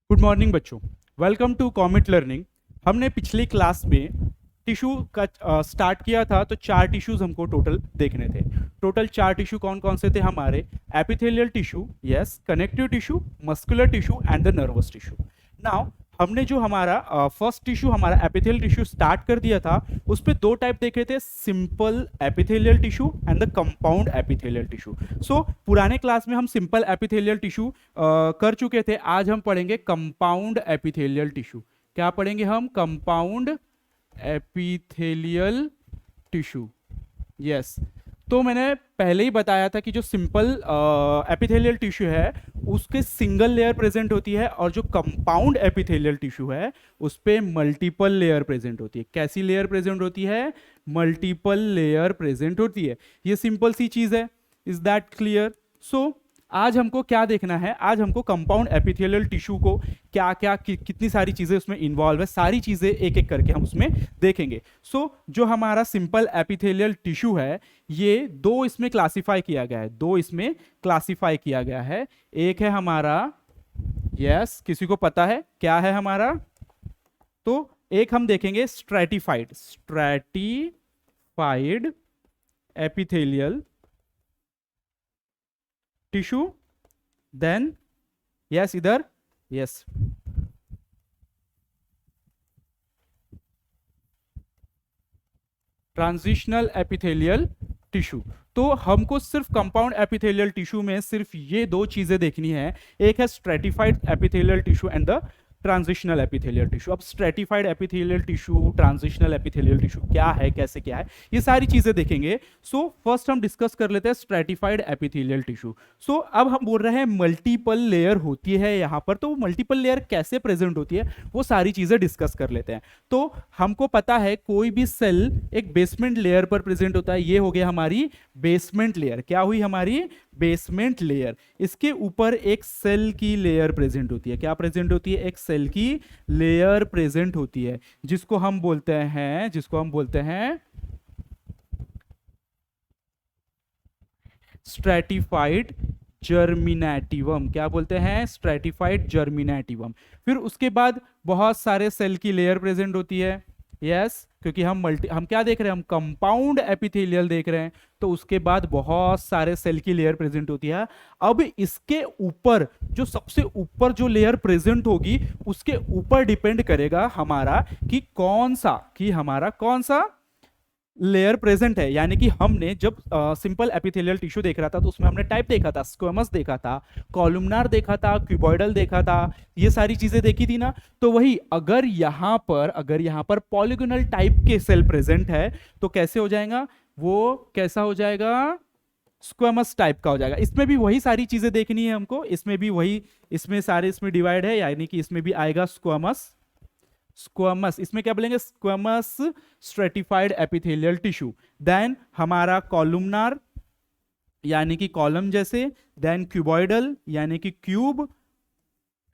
Good morning बच्चों। Welcome to Comet learning. हमने पिछली क्लास में टिश्यू का स्टार्ट किया था, तो 4 टिश्यूज हमको टोटल देखने थे। टोटल 4 टिश्यू कौन कौन से थे हमारे? Epithelial tissue, yes, connective tissue, muscular tissue and the nervous tissue. Now हमने जो हमारा फर्स्ट टिश्यू हमारा एपिथेलियल टिश्यू स्टार्ट कर दिया था, उस पे 2 टाइप देखे थे, simple epithelial tissue and the compound epithelial tissue. So पुराने क्लास में हम सिंपल एपिथेलियल टिश्यू कर चुके थे। आज हम पढ़ेंगे कंपाउंड एपिथेलियल टिश्यू। क्या पढ़ेंगे हम? Compound epithelial tissue, yes. तो मैंने पहले ही बताया था कि जो सिंपल एपिथेलियल टिश्यू है उसके सिंगल लेयर प्रेजेंट होती है, और जो कंपाउंड एपिथेलियल टिश्यू है उस पे मल्टीपल लेयर प्रेजेंट होती है। कैसी लेयर प्रेजेंट होती है? मल्टीपल लेयर प्रेजेंट होती है। ये सिंपल सी चीज है। Is that clear? सो आज हमको क्या देखना है? आज हमको कंपाउंड एपिथेलियल टिश्यू को क्या क्या कितनी सारी चीजें उसमें इन्वॉल्व है, सारी चीजें एक एक करके हम उसमें देखेंगे। सो जो हमारा सिंपल एपिथेलियल टिश्यू है, ये दो इसमें क्लासिफाई किया गया है। दो इसमें क्लासिफाई किया गया है। एक है हमारा, यस, किसी को पता है क्या है हमारा? तो एक हम देखेंगे stratified epithelial tissue. Then yes, इधर, यस, ट्रांजिशनल एपिथेलियल टिश्यू। तो हमको सिर्फ कंपाउंड एपिथेलियल टिश्यू में सिर्फ ये दो चीजें देखनी है। एक है stratified epithelial tissue and the transitional epithelial tissue. अब stratified epithelial tissue, transitional epithelial tissue क्या है, कैसे क्या है, ये सारी चीजें देखेंगे। सो फर्स्ट हम डिस्कस कर लेते हैं स्ट्रेटिफाइड एपिथेलियल टिश्यू। सो अब हम बोल रहे हैं मल्टीपल लेयर होती है यहाँ पर, तो मल्टीपल लेयर कैसे प्रेजेंट होती है वो सारी चीजें डिस्कस कर लेते हैं। तो हमको पता है कोई भी सेल एक बेसमेंट लेयर पर प्रेजेंट होता है। ये हो गया हमारी बेसमेंट लेयर। क्या हुई हमारी? Basement layer. इसके ऊपर एक सेल की लेयर प्रेजेंट होती है। क्या प्रेजेंट होती है? एक सेल की लेयर प्रेजेंट होती है, जिसको हम बोलते हैं स्ट्रेटिफाइड जर्मिनेटिवम। क्या बोलते हैं? स्ट्रेटिफाइड जर्मिनेटिवम। फिर उसके बाद बहुत सारे सेल की लेयर प्रेजेंट होती है, यस, क्योंकि हम क्या देख रहे हैं? हम कंपाउंड एपिथेलियल देख रहे हैं। तो उसके बाद बहुत सारे सेल की लेयर प्रेजेंट होती है। अब इसके ऊपर जो सबसे ऊपर जो लेयर प्रेजेंट होगी, उसके ऊपर डिपेंड करेगा हमारा कि हमारा कौन सा लेयर प्रेजेंट है। यानी कि हमने जब सिंपल एपिथेलियल टिश्यू देख रहा था, तो उसमें हमने टाइप देखा था, स्क्वेमस देखा था, कॉलुमनार देखा था, क्यूबॉइडल देखा था, ये सारी चीजें देखी थी ना। तो वही अगर यहां पर पॉलीगोनल टाइप के सेल प्रेजेंट है, तो कैसे हो जाएगा वो? कैसा हो जाएगा? स्क्वेमस टाइप का हो जाएगा। इसमें भी वही सारी चीजें देखनी है हमको। इसमें भी वही, इसमें डिवाइड है, यानी कि इसमें भी आएगा स्क्वेमस। इसमें क्या बोलेंगे? Squamous stratified epithelial tissue. Then हमारा कॉलुमनार, यानी कि कॉलम जैसे। देन क्यूबॉइडल, यानी कि क्यूब।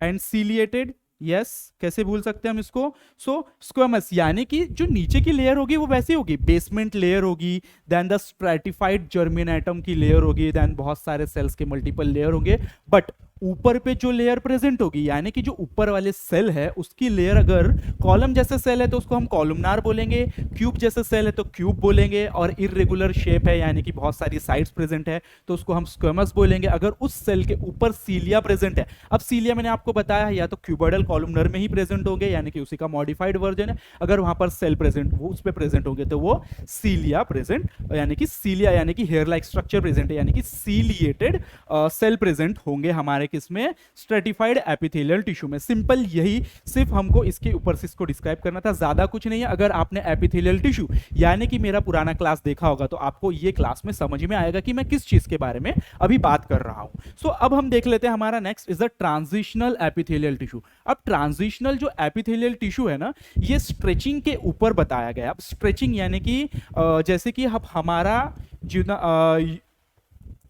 एंड सीलिएटेड, यस, कैसे भूल सकते हैं हम इसको? सो स्क्वेमस यानी कि जो नीचे की लेयर होगी वो वैसी होगी, बेसमेंट लेयर होगी। देन द स्ट्रेटिफाइड जर्मिनेटम की लेयर होगी। देन बहुत सारे सेल्स के मल्टीपल लेयर होंगे। बट ऊपर पे जो लेयर प्रेजेंट होगी, यानी कि जो ऊपर वाले सेल है उसकी लेयर, अगर कॉलम जैसे सेल है तो उसको हम कॉलुमनार बोलेंगे, क्यूब जैसे सेल है तो क्यूब बोलेंगे, और इररेगुलर शेप है यानी कि बहुत सारी साइड्स प्रेजेंट है तो उसको हम स्क्वेमस बोलेंगे। अगर उस सेल के ऊपर सीलिया प्रेजेंट है, अब सीलिया मैंने आपको बताया या तो क्यूबॉइडल कॉलुमनर में ही प्रेजेंट होंगे, यानी कि उसी का मॉडिफाइड वर्जन है। अगर वहां पर सेल प्रेजेंट वो उस पर प्रेजेंट होंगे तो वो सीलिया प्रेजेंट, यानी कि सीलिया यानी कि हेयर लाइक स्ट्रक्चर प्रेजेंट है, यानी कि सीलिएटेड सेल प्रेजेंट होंगे हमारे किसमें? स्ट्रेटिफाइड एपिथेलियल टिश्यू में। सिंपल यही, सिर्फ हमको इसके ऊपर से इसको डिस्क्राइब करना था, ज्यादा कुछ नहीं है। अगर आपने एपिथेलियल टिश्यू यानी कि मेरा पुराना क्लास देखा होगा तो आपको ये क्लास में समझ में आएगा कि मैं किस चीज के बारे में अभी बात कर रहा हूं। सो अब हम देख लेते हैं हमारा next is the transitional epithelial tissue. अब ट्रांजिशनल जो एपिथेलियल टिश्यू है ना, ये स्ट्रेचिंग के ऊपर बताया गया। अब स्ट्रेचिंग यानी कि जैसे कि हमारा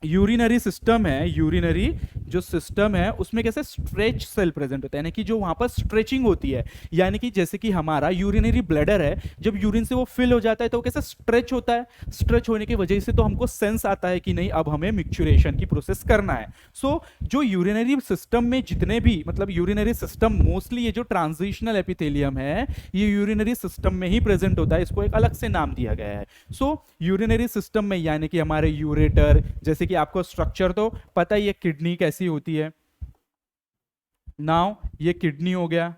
यूरिनरी सिस्टम है, जो सिस्टम है उसमें कैसे स्ट्रेच सेल प्रेजेंट होता है, यानी कि जो वहां पर स्ट्रेचिंग होती है, यानी कि जैसे कि हमारा यूरिनरी ब्लैडर है, जब यूरिन से वो फिल हो जाता है तो वो कैसे स्ट्रेच होता है, स्ट्रेच होने की वजह से तो हमको सेंस आता है कि नहीं अब हमें मिक्चुरेशन की प्रोसेस करना है। सो जो यूरिनरी सिस्टम में जितने भी मतलब यूरिनरी सिस्टम मोस्टली ये जो ट्रांजिशनल एपिथेलियम है ये यूरिनरी सिस्टम में ही प्रेजेंट होता है, इसको एक अलग से नाम दिया गया है। सो यूरिनरी सिस्टम में यानी कि हमारे यूरेटर, जैसे कि आपको स्ट्रक्चर तो पता ही है किडनी कैसी होती है, नाउ ये किडनी हो गया,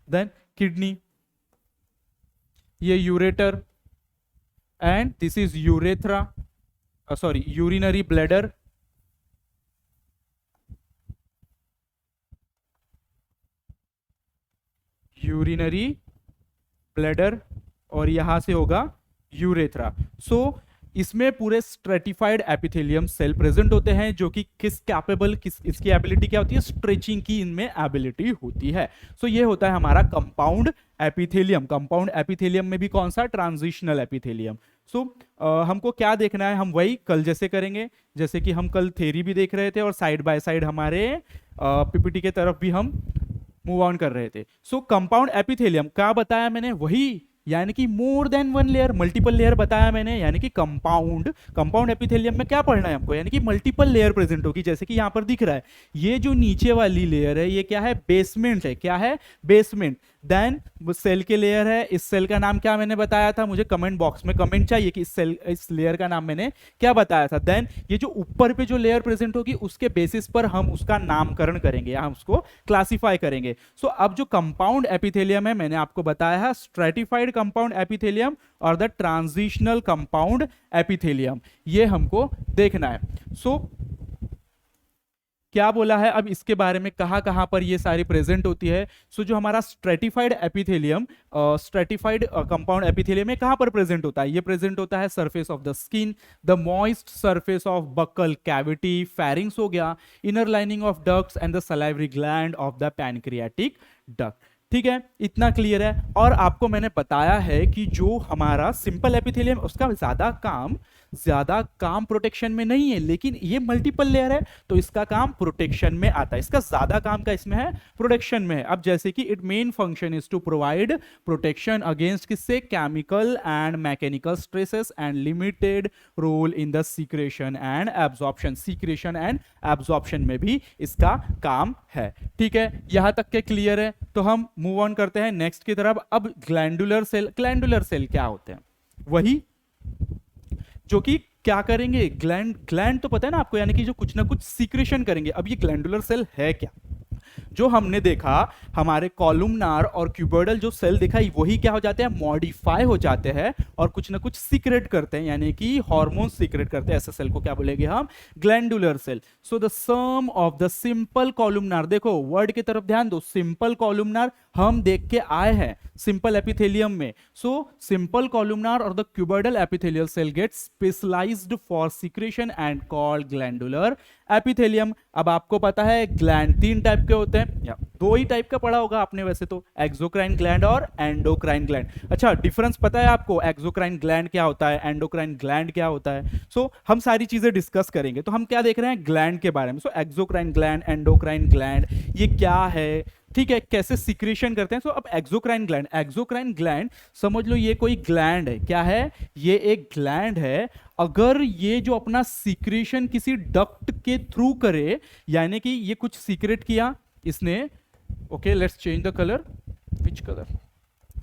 देन किडनी, ये ureter, and this is urethra, sorry urinary bladder, urinary bladder, और यहां से होगा यूरेथ्रा। सो इसमें पूरे स्ट्रेटिफाइड एपिथेलियम सेल प्रेजेंट होते हैं जो कि किस कैपेबल, किस इसकी एबिलिटी क्या होती है, स्ट्रेचिंग की इनमें एबिलिटी होती है। सो ये होता है हमारा कंपाउंड एपिथेलियम। कंपाउंड एपिथेलियम में भी कौन सा, ट्रांजिशनल एपिथेलियम। सो हमको क्या देखना है, हम वही कल जैसे करेंगे, जैसे कि हम कल थ्योरी भी देख रहे थे और साइड बाय साइड हमारे पीपीटी के तरफ भी हम मूव ऑन कर रहे थे। सो कंपाउंड एपिथेलियम क्या बताया मैंने, वही यानी कि more than one layer, multiple layer बताया मैंने, यानी कि कंपाउंड एपिथेलियम में क्या पढ़ना है हमको, यानी कि मल्टीपल लेयर प्रेजेंट होगी। जैसे कि यहां पर दिख रहा है ये जो नीचे वाली लेयर है ये क्या है, बेसमेंट है, क्या है, बेसमेंट। देन सेल के लेयर है, इस सेल का नाम क्या मैंने बताया था, मुझे कमेंट बॉक्स में कमेंट चाहिए कि इस लेयर का नाम मैंने क्या बताया था। देन ये जो ऊपर पे जो लेयर प्रेजेंट होगी उसके बेसिस पर हम उसका नामकरण करेंगे या हम उसको क्लासिफाई करेंगे। सो अब जो कंपाउंड एपिथेलियम है मैंने आपको बताया है स्ट्रेटिफाइड कंपाउंड एपिथेलियम और द ट्रांजिशनल कंपाउंड एपिथेलियम, ये हमको देखना है। सो क्या बोला है अब इसके बारे में, कहां कहां पर ये सारी प्रेजेंट होती है। सो जो हमारा stratified epithelium, stratified compound epithelium में कहां पर प्रेजेंट होता है, ये प्रेजेंट होता है surface of the skin, the moist surface of buccal cavity, pharynx हो गया, inner lining of ducts and the salivary gland of the pancreatic duct. ठीक है, इतना क्लियर है। और आपको मैंने बताया है कि जो हमारा सिंपल एपिथेलियम उसका ज्यादा काम प्रोटेक्शन में नहीं है, लेकिन ये मल्टीपल लेयर है तो इसका काम प्रोटेक्शन में आता है, इसका ज्यादा काम का इसमें है, प्रोटेक्शन में है। अब जैसे कि it main function is to provide protection against किससे, chemical and mechanical stresses and limited role in the secretion and absorption, secretion and absorption में भी इसका काम है। ठीक है, यहां तक के क्लियर है। तो हम मूव ऑन करते हैं नेक्स्ट की तरफ। अब ग्लैंडुलर सेल क्या होते हैं, वही जो कि क्या करेंगे, ग्लैंड तो पता है ना आपको, यानी कि जो कुछ ना कुछ सीक्रेशन करेंगे। अब ये ग्लैंडुलर सेल है क्या, जो हमने देखा हमारे कॉलुमनार और क्यूबोइडल जो सेल देखा वही क्या हो जाते हैं, मॉडिफाई हो जाते हैं और कुछ ना कुछ सीक्रेट करते हैं, यानी कि हार्मोन सीक्रेट करते हैं। ऐसे सेल को क्या बोलेंगे हम, glandular cell. So the sum of the simple columnar, देखो वर्ड की तरफ ध्यान दो, सिंपल कॉलुमनार हम देख के आए हैं सिंपल एपिथेलियम में। सो सिंपल कॉलुमनार और the cuboidal epithelial cell get specialised for secretion and called glandular epithelium. अब आपको पता है ग्लैंड तीन टाइप के होते हैं, या दो ही टाइप का पढ़ा होगा आपने वैसे तो, एक्सोक्राइन ग्लैंड और एंडोक्राइन ग्लैंड। अच्छा, डिफरेंस पता है आपको, एक्सोक्राइन ग्लैंड क्या होता है, एंडोक्राइन ग्लैंड क्या होता है। सो हम सारी चीजें डिस्कस करेंगे। तो हम क्या देख रहे हैं, ग्लैंड के बारे में। सो एक्सोक्राइन ग्लैंड, एंडोक्राइन ग्लैंड, ये क्या है, ठीक है, कैसे सीक्रेशन करते हैं। सो अब एक्सोक्राइन ग्लैंड समझ लो ये कोई ग्लैंड है, क्या है, ये एक ग्लैंड है। अगर ये जो अपना सीक्रेशन किसी डक्ट के थ्रू करे, यानी कि ये कुछ सीक्रेट किया इसने, okay let's change the colour, which colour,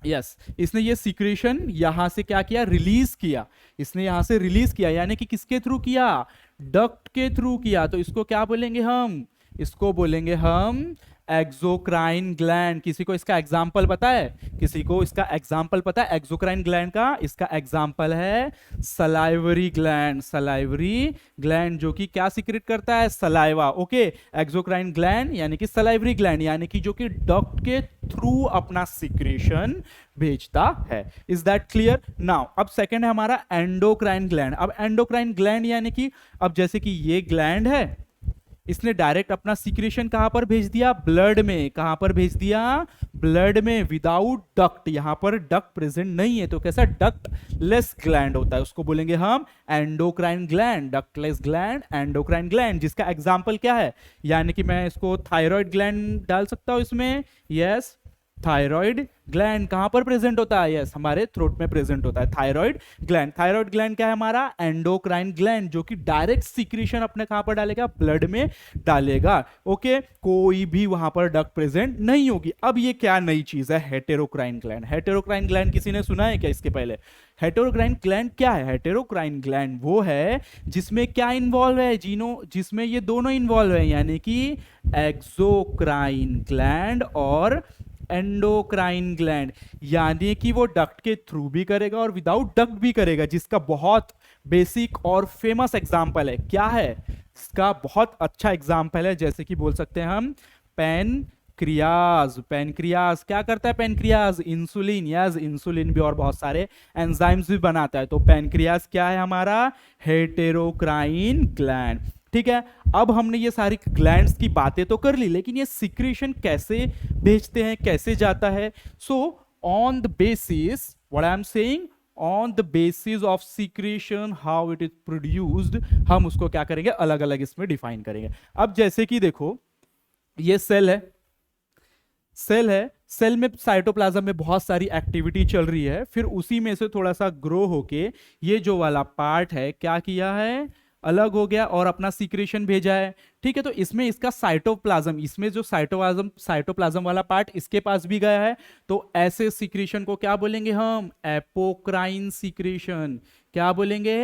yes, इसने ये सीक्रेशन यहां से क्या किया, रिलीज किया, इसने यहां से रिलीज किया, यानी कि किसके थ्रू किया, डक्ट के थ्रू किया। तो इसको क्या बोलेंगे हम, इसको बोलेंगे हम एक्सोक्राइन ग्लैंड। किसी को इसका एग्जाम्पल पता है, किसी को इसका एग्जाम्पल पता है एक्सोक्राइन ग्लैंड का, इसका एग्जाम्पल है सलाइवरी ग्लैंड, जो कि क्या सीक्रेट करता है, सलाइवा। ओके, एक्सोक्राइन ग्लैंड यानी कि सलाइवरी ग्लैंड, यानी कि जो कि डक्ट के थ्रू अपना सीक्रेशन भेजता है। Is that clear. नाउ अब सेकेंड है हमारा एंडोक्राइन ग्लैंड। अब एंडोक्राइन ग्लैंड यानी कि अब जैसे कि ये ग्लैंड है, इसने डायरेक्ट अपना सीक्रेशन कहां पर भेज दिया, ब्लड में। कहां पर भेज दिया, ब्लड में, विदाउट डक्ट। यहां पर डक्ट प्रेजेंट नहीं है, तो कैसा डक्ट लेस ग्लैंड होता है, उसको बोलेंगे हम endocrine gland, ductless gland, endocrine gland. जिसका एग्जांपल क्या है, यानी कि मैं इसको थायराइड ग्लैंड डाल सकता हूं इसमें, यस। थायराइड ग्लैंड कहां पर प्रेजेंट होता है, यस, हमारे थ्रोट में प्रेजेंट होता है थायराइड ग्लैंड। थायराइड ग्लैंड क्या है हमारा, एंडोक्राइन ग्लैंड, जो कि डायरेक्ट सीक्रेशन अपने कहां पर डालेगा, ब्लड में डालेगा। ओके, कोई भी वहां पर डक्ट प्रेजेंट नहीं होगी। अब ये क्या नई चीज है, हेटेरोक्राइन ग्लैंड। हेटेरोक्राइन ग्लैंड किसी ने सुना है क्या इसके पहले? हेटेरोक्राइन ग्लैंड क्या है? हेटेरोक्राइन ग्लैंड वो है जिसमें क्या इन्वॉल्व है, जिसमें ये दोनों इन्वॉल्व है, यानी कि एक्सोक्राइन ग्लैंड और एंडोक्राइन ग्लैंड। यानी कि वो डक्ट के थ्रू भी करेगा और विदाउट डक्ट भी करेगा, जिसका बहुत बेसिक और फेमस एग्जांपल है, क्या है इसका बहुत अच्छा एग्जांपल है, जैसे कि बोल सकते हैं हम पैनक्रियाज। पैनक्रियाज क्या करता है, पैनक्रियाज इंसुलिन, यस, इंसुलिन भी और बहुत सारे एंजाइम्स भी बनाता है। तो पैनक्रियाज क्या है हमारा, हेटेरोक्राइन ग्लैंड। ठीक है, अब हमने ये सारी ग्लैंड्स की बातें तो कर ली, लेकिन ये सिक्रेशन कैसे भेजते हैं, कैसे जाता है? So on the basis, what I am saying, on the basis of secretion, how it is produced, हम उसको क्या करेंगे, अलग अलग इसमें डिफाइन करेंगे। अब जैसे कि देखो, ये सेल है, सेल है, सेल में साइटोप्लाज्म में बहुत सारी एक्टिविटी चल रही है, फिर उसी में से थोड़ा सा ग्रो होके ये जो वाला पार्ट है क्या किया है, अलग हो गया और अपना सीक्रेशन भेजा है। ठीक है, तो इसमें इसका साइटोप्लाज्म, इसमें जो साइटोप्लाज्म वाला पार्ट इसके पास भी गया है, तो ऐसे सीक्रेशन को क्या बोलेंगे हम, एपोक्राइन सीक्रेशन। क्या बोलेंगे,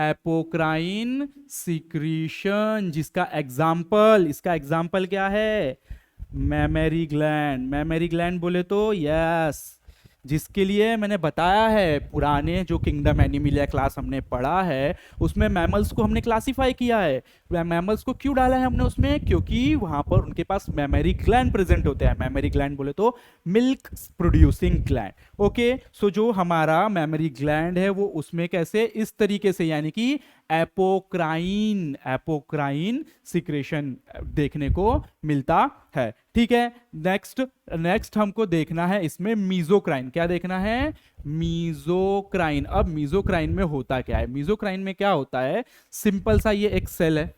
एपोक्राइन सीक्रेशन। जिसका एग्जाम्पल, इसका एग्जाम्पल क्या है, मैमेरी ग्लैंड। मैमेरी ग्लैंड बोले तो यस, जिसके लिए मैंने बताया है, पुराने जो किंगडम एनिमलिया क्लास हमने पढ़ा है उसमें मैमल्स को हमने क्लासिफाई किया है। मैमल्स को क्यों डाला है हमने उसमें, क्योंकि वहां पर उनके पास मैमेरी ग्लैंड प्रेजेंट होते हैं। मैमेरी ग्लैंड बोले तो मिल्क प्रोड्यूसिंग ग्लैंड। ओके, सो जो हमारा मैमेरी ग्लैंड है वो उसमें कैसे, इस तरीके से, यानी कि एपोक्राइन सिक्रेशन देखने को मिलता है। ठीक है, नेक्स्ट हमको देखना है इसमें मीजोक्राइन। क्या देखना है, मीजोक्राइन। अब मीजोक्राइन में होता क्या है, मीजोक्राइन में क्या होता है, सिंपल सा ये एक सेल है।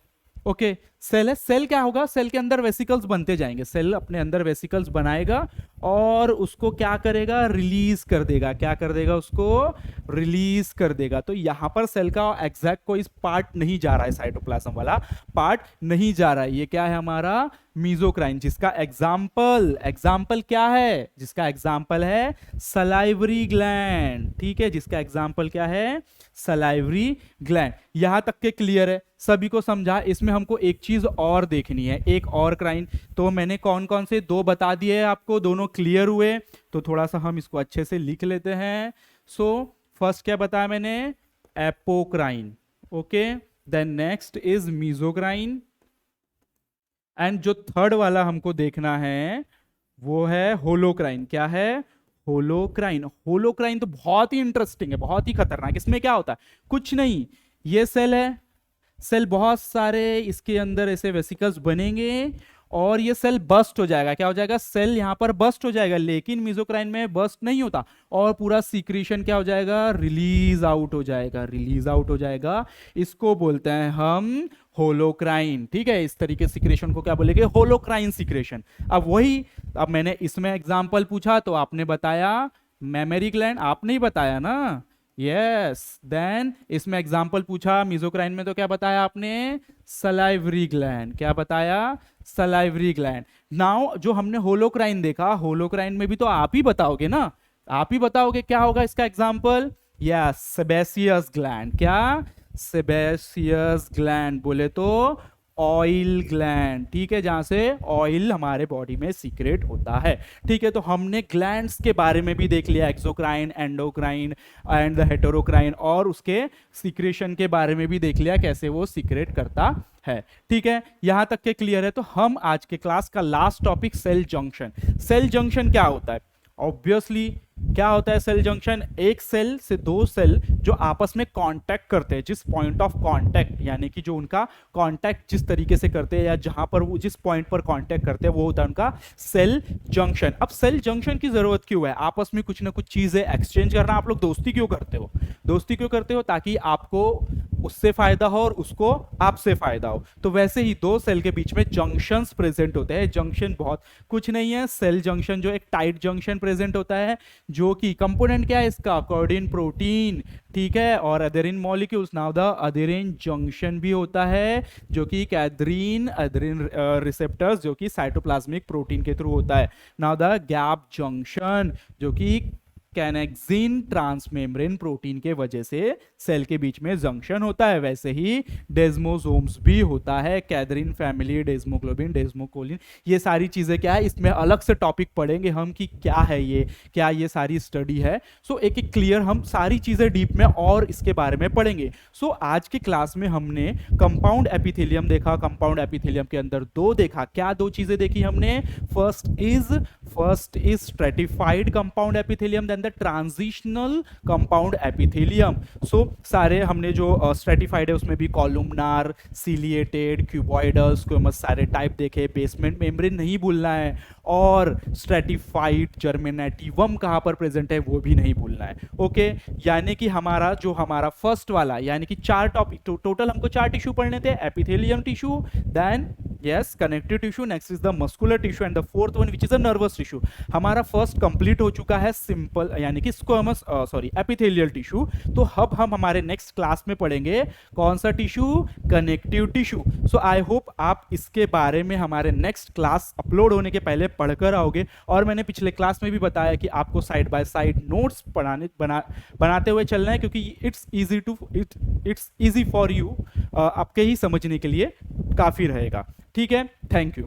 ओके, सेल है, सेल क्या होगा, सेल के अंदर वेसिकल्स बनते जाएंगे, सेल अपने अंदर वेसिकल्स बनाएगा और उसको क्या करेगा, रिलीज कर देगा। क्या कर देगा, उसको रिलीज कर देगा। तो यहां पर सेल का एग्जैक्ट कोई पार्ट नहीं जा रहा है, साइटोप्लाज्म वाला पार्ट नहीं जा रहा है। ये क्या है हमारा मीजोक्राइन, जिसका एग्जाम्पल क्या है, जिसका एग्जाम्पल है सलाइवरी ग्लैंड। ठीक है, जिसका एग्जाम्पल क्या है, सलाइवरी ग्लैंड। यहां तक के क्लियर है, सभी को समझा। इसमें हमको एक चीज और देखनी है, एक और क्राइन। तो मैंने कौन कौन से दो बता दिए आपको, दोनों क्लियर हुए, तो थोड़ा सा हम इसको अच्छे से लिख लेते हैं। सो फर्स्ट क्या बताया मैंने, apocrine. Okay, then next is merocrine, and जो थर्ड वाला हमको देखना है वो है होलोक्राइन। क्या है, होलोक्राइन। होलोक्राइन तो बहुत ही इंटरेस्टिंग है, बहुत ही खतरनाक। इसमें क्या होता है, कुछ नहीं, ये सेल है, सेल बहुत सारे इसके अंदर ऐसे वेसिकल्स बनेंगे और ये सेल बस्ट हो जाएगा। क्या हो जाएगा, सेल यहां पर बस्ट हो जाएगा, लेकिन मीजोक्राइन में बस्ट नहीं होता और पूरा सीक्रेशन क्या हो जाएगा, रिलीज आउट हो जाएगा, रिलीज आउट हो जाएगा। इसको बोलते हैं हम होलोक्राइन। ठीक है, इस तरीके सीक्रेशन को क्या बोलेंगे, होलोक्राइन सीक्रेशन। अब वही, अब मैंने इसमें एग्जांपल पूछा तो आपने बताया मैमेरी ग्लैंड, आपने ही बताया ना, यस। देन इसमें एग्जांपल पूछा मीजोक्राइन में, तो क्या बताया आपने, सलाइवरी ग्लैंड। क्या बताया, सलाइवरी ग्लैंड। नाउ जो हमने होलोक्राइन देखा, होलोक्राइन में भी तो आप ही बताओगे ना, आप ही बताओगे क्या होगा इसका एग्जांपल, यस, सेबेसियस ग्लैंड। क्या, सेबेसियस ग्लैंड बोले तो ऑयल ग्लैंड। ठीक है, जहां से ऑयल हमारे बॉडी में सीक्रेट होता है। ठीक है, तो हमने ग्लैंड्स के बारे में भी देख लिया, एक्सोक्राइन, एंडोक्राइन एंड द हेटेरोक्राइन, और उसके सीक्रेशन के बारे में भी देख लिया, कैसे वो सीक्रेट करता है। ठीक है, यहां तक के क्लियर है। तो हम आज के क्लास का last topic cell junction. Cell junction क्या होता है, ऑब्वियसली क्या होता है सेल जंक्शन? एक सेल से दो सेल जो आपस में कांटेक्ट करते हैं, जिस पॉइंट ऑफ कांटेक्ट यानी कि जो उनका कांटेक्ट जिस तरीके से करते हैं या जहां पर वो जिस पॉइंट पर कांटेक्ट करते हैं वो होता है उनका सेल जंक्शन। अब सेल जंक्शन की जरूरत क्यों है? आपस में कुछ ना कुछ चीजें एक्सचेंज करना। आप लोग दोस्ती क्यों करते हो? दोस्ती क्यों करते हो? ताकि आपको उससे फायदा हो और उसको आपसे फायदा हो। तो वैसे ही दो सेल के बीच में जंक्शंस प्रेजेंट होते हैं। जंक्शन बहुत कुछ नहीं है, सेल जंक्शन जो एक टाइट जंक्शन प्रेजेंट होता है, जो कि कंपोनेंट क्या है इसका? कोर्डिन प्रोटीन, ठीक है, और अदेरिन मॉलिक्यूल्स। नाउ द अदेरिन जंक्शन भी होता है जो कि कैथरीन अदेरिन रिसेप्टर्स जो कि साइटोप्लाज्मिक प्रोटीन के थ्रू होता है। नाउ द गैप जंक्शन जो कि कैनेक्सिन ट्रांसमेम्ब्रेन प्रोटीन के वजह से सेल के बीच में जंक्शन होता है। वैसे ही डेस्मोसोम्स भी होता है, कैथरीन फैमिली, डेस्मोग्लोबिन, डेस्मोकोलिन, ये सारी चीजें क्या है इसमें अलग से टॉपिक पढ़ेंगे हम कि क्या है ये, क्या ये सारी स्टडी है। सो एक एक क्लियर हम सारी चीजें डीप में और इसके बारे में पढ़ेंगे। सो आज के क्लास में हमने कंपाउंड एपिथेलियम देखा। कंपाउंड एपिथेलियम के अंदर दो देखा, क्या दो चीजें देखी हमने? First is stratified compound epithelium, then the transitional compound epithelium. So सारे हमने जो स्ट्रेटिफाइड है उसमें भी कॉलुमनार, सिलिएटेड, क्यूबॉइडल, स्क्वेमस सारे टाइप देखे। बेसमेंट मेम्ब्रेन नहीं भूलना है, और स्ट्रेटिफाइड जर्मिनेटिवम कहां पर प्रेजेंट है वो भी नहीं भूलना है। ओके, यानी कि हमारा फर्स्ट वाला यानी कि चार टॉपिक, टोटल हमको चार टिश्यू पढ़ने थे। Epithelium tissue, then yes connective tissue, next is the muscular tissue and the fourth one which is the nervous tissue. हमारा फर्स्ट कंप्लीट हो चुका है सिंपल यानी कि स्क्वेमस एपिथेलियल टिश्यू। तो अब हम हमारे नेक्स्ट क्लास में पढ़ेंगे कौन सा tissue? Connective tissue. So I hope आप इसके बारे में हमारे नेक्स्ट क्लास अपलोड होने के पहले पढ़कर आओगे। और मैंने पिछले क्लास में भी बताया कि आपको साइड बाय साइड नोट्स बनाते हुए चलना है, क्योंकि इट्स इजी फॉर यू, आपके ही समझने के लिए काफी रहेगा। ठीक है, थैंक यू।